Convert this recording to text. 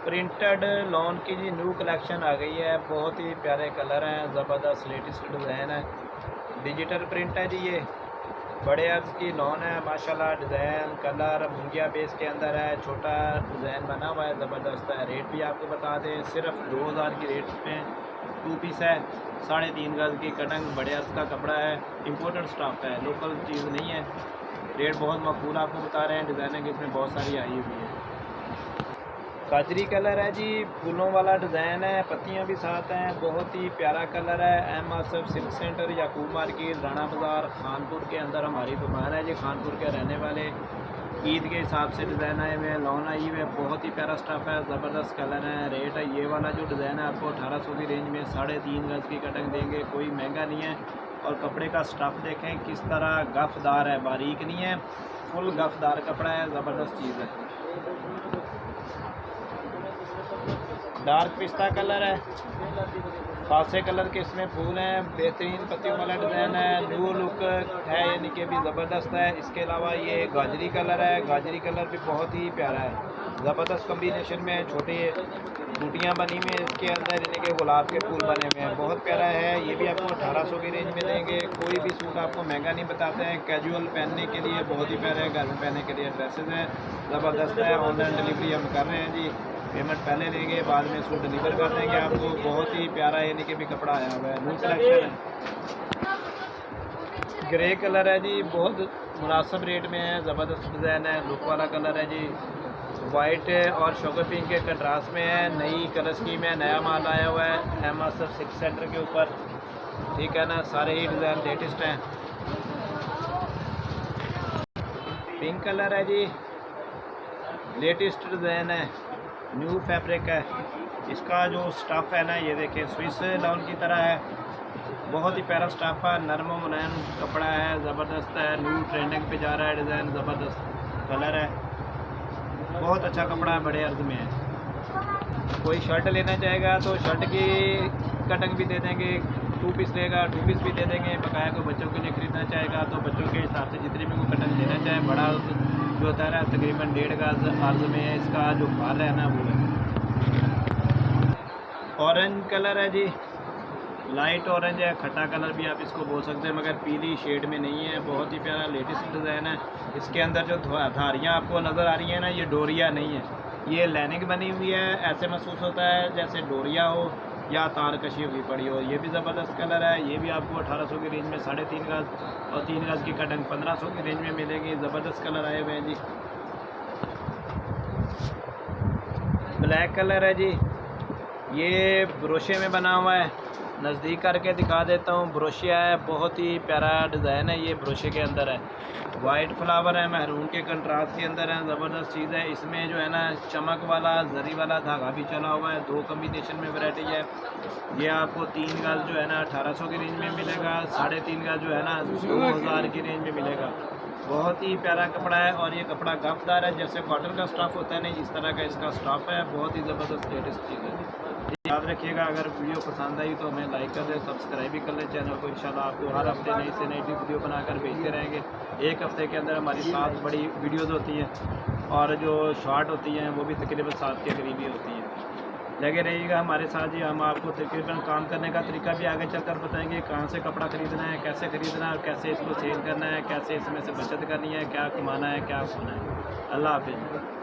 Printed lawn की जी new collection आ गई है। बहुत ही प्यारे कलर हैं, ज़बरदस्त लेटेस्ट डिज़ाइन है। डिजिटल प्रिंट है जी, ये बड़े अर्ज की लॉन है। माशाल्लाह डिज़ाइन कलर मुंगिया बेस के अंदर है। छोटा डिज़ाइन बना हुआ है, ज़बरदस्त है। रेट भी आपको बता दें, सिर्फ 2000 की रेट में 2 पीस है। 3.5 गज की कटंग बड़े अर्ज का कपड़ा है। इम्पोर्टेड स्टॉक है, लोकल चीज़ नहीं है। रेट बहुत मकबूल आपको बता रहे हैं। डिज़ाइनिंग इसमें बहुत सारी आई हुई है। गाजरी कलर है जी, फूलों वाला डिज़ाइन है, पत्तियां भी साथ हैं। बहुत ही प्यारा कलर है। एम आसफ सिल्क सेंटर याकूब मार्केट राणा बाज़ार खानपुर के अंदर हमारी दुकान है जी। खानपुर के रहने वाले ईद के हिसाब से डिज़ाइन आए हुए हैं, लॉन आई हुई है। बहुत ही प्यारा स्टफ़ है, ज़बरदस्त कलर है। रेट है ये वाला जो डिज़ाइन है आपको 1800 की रेंज में 3.5 गज की कटंग देंगे। कोई महंगा नहीं है। और कपड़े का स्टफ़ देखें किस तरह गफ़दार है, बारीक नहीं है, फुल गफ़दार कपड़ा है। ज़बरदस्त चीज़ है। डार्क पिस्ता कलर है, खासे कलर के इसमें फूल हैं। बेहतरीन पत्तियों वाला डिज़ाइन है, न्यू लुक है, यानी कि भी ज़बरदस्त है। इसके अलावा ये गाजरी कलर है। गाजरी कलर भी बहुत ही प्यारा है, ज़बरदस्त कम्बिनेशन में छोटी बूटियाँ बनी हुई हैं इसके अंदर, यानी कि गुलाब के फूल बने हुए हैं। बहुत प्यारा है। ये भी आपको 1800 की रेंज में देंगे। कोई भी सूट आपको महंगा नहीं बताते हैं। कैजुअल पहनने के लिए बहुत ही प्यारे है, घर में पहनने के लिए ड्रेसेस हैं, ज़बरदस्त है। ऑनलाइन डिलीवरी हम कर रहे हैं जी। पेमेंट पहले देंगे, बाद में सूट डिलीवर कर देंगे आपको। बहुत ही प्यारा यानी कि भी कपड़ा आया हुआ है, न्यू कलेक्शन है। ग्रे कलर है जी, बहुत मुनासिब रेट में है, ज़बरदस्त डिज़ाइन है, लुक वाला कलर है जी। वाइट और शुगर पिंक के कंट्रास्ट में है। नई कलर स्कीम है, नया माल आया हुआ है एम आसफ सिल्क सेंटर के ऊपर, ठीक है ना। सारे ही डिज़ाइन लेटेस्ट हैं। पिंक कलर है जी, लेटेस्ट डिज़ाइन है, न्यू फैब्रिक है। इसका जो स्टफ़ है ना, ये देखें स्विस लॉन की तरह है। बहुत ही प्यारा स्टफ़ है, नरम मुलायम कपड़ा है, ज़बरदस्त है। न्यू ट्रेंडिंग पे जा रहा है डिज़ाइन, ज़बरदस्त कलर है, बहुत अच्छा कपड़ा है, बड़े अर्ज में है। कोई शर्ट लेना चाहेगा तो शर्ट की कटिंग भी दे देंगे। 2 पीस लेगा 2 पीस भी दे देंगे। बकाया कोई बच्चों के लिए ख़रीदना चाहेगा तो बच्चों के हिसाब से जितनी भी कोई कटिंग लेना चाहे। बड़ा जो होता है ना, तकरीबन 1.5 गज अर्ज में इसका जो बार है ना वो है। ऑरेंज कलर है जी, लाइट ऑरेंज है, खट्टा कलर भी आप इसको बोल सकते हैं, मगर पीली शेड में नहीं है। बहुत ही प्यारा लेटेस्ट डिज़ाइन है। इसके अंदर जो धारियाँ आपको नज़र आ रही हैं ना, ये डोरिया नहीं है, ये लाइनिंग बनी हुई है। ऐसे महसूस होता है जैसे डोरिया हो या तार कशी हुई पड़ी हो। ये भी ज़बरदस्त कलर है। ये भी आपको 1800 की रेंज में 3.5 गज और 3 गज की कटिंग 1500 की रेंज में मिलेगी। ज़बरदस्त कलर आए हुए हैं जी। ब्लैक कलर है जी, ये ब्रोशे में बना हुआ है। नज़दीक करके दिखा देता हूँ, ब्रोशिया है, बहुत ही प्यारा डिज़ाइन है। ये ब्रोशे के अंदर है, वाइट फ्लावर है, महरून के कंट्रास्ट के अंदर है। ज़बरदस्त चीज़ है। इसमें जो है ना चमक वाला जरी वाला धागा भी चला हुआ है। 2 कम्बिनेशन में वैरायटी है। ये आपको 3 गज जो है ना 1800 की रेंज में मिलेगा। 3.5 गज जो है ना 2000 की रेंज में मिलेगा। बहुत ही प्यारा कपड़ा है और ये कपड़ा गफदार है, जैसे कॉटन का स्टफ़ होता है ना, इस तरह का इसका स्टफ़ है। बहुत ही ज़बरदस्त लेटेस्ट चीज़ है। याद रखिएगा, अगर वीडियो पसंद आई तो हमें लाइक कर दें, सब्सक्राइब भी कर लें चैनल को। इंशाल्लाह आपको हर हफ्ते नई से नई वीडियो बनाकर भेजते रहेंगे। एक हफ्ते के अंदर हमारी 7 बड़ी वीडियोज़ होती हैं और जो शॉर्ट होती हैं वो भी तकरीबन 7 के करीब ही होती हैं। लगे रहिएगा हमारे साथ जी। हम आपको तकरीबन काम करने का तरीका भी आगे चलकर बताएंगे, कहाँ से कपड़ा ख़रीदना है, कैसे ख़रीदना है और कैसे इसको सेल करना है, कैसे इसमें से बचत करनी है, क्या कमाना है, क्या खोना है। अल्लाह हाफ़िज़।